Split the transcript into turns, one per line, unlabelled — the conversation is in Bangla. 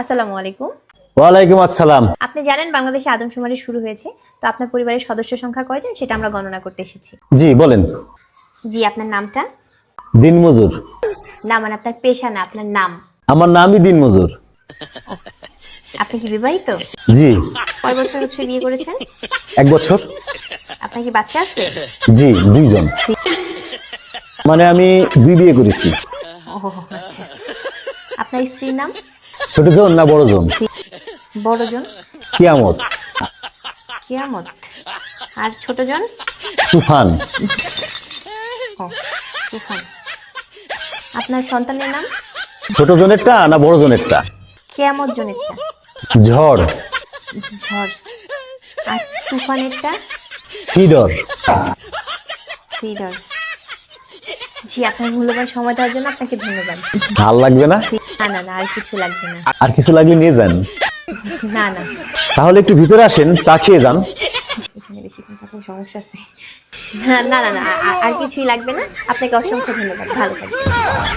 আসসালামু আলাইকুম।
ওয়ালাইকুম আসসালাম।
আপনি জানেন বাংলাদেশে আদমশুমারি শুরু হয়েছে, তো আপনার পরিবারের সদস্য সংখ্যা কয়জন সেটা আমরা গণনা করতে এসেছি।
জি বলেন।
জি, আপনার নামটা?
দিনমজুর।
না মানে আপনার পেশা না, আপনার নাম।
আমার নামই দিনমজুর।
আপনি কি বিবাহিত?
জি।
কয় বছর হচ্ছে বিয়ে করেছেন?
1 বছর।
আপনার কি বাচ্চা আছে?
জি 2 জন। মানে আমি 2 বিয়ে করেছি।
ও আচ্ছা। আপনার স্ত্রীর নাম?
ছোট জন না বড় জন?
বড়জন।
কিয়ামত।
কিয়ামত। আর ছোটজন?
তুফান।
ও তুফান। আপনার সন্তানের নাম?
ছোট জনেরটা না বড় জনেরটা?
কিয়ামত জনেরটা?
ঝড়।
ঝড়। আর তুফানেরটা?
সিডর।
সিডর। জি, আপনার মূল্যবান সময় দেওয়ার জন্য আপনাকে ধন্যবাদ।
ভাল লাগবে না?
না না না, আর কিছু লাগবে না।
আর কিছু লাগলে নিয়ে যান।
না না,
তাহলে একটু ভিতরে আসেন, চা খেয়ে যান।
এখানে বেশিক্ষণ থাকলে সমস্যা আছে। না না না, আর কিছুই লাগবে না। আপনাকে অসংখ্য ধন্যবাদ, ভালো থাকবেন।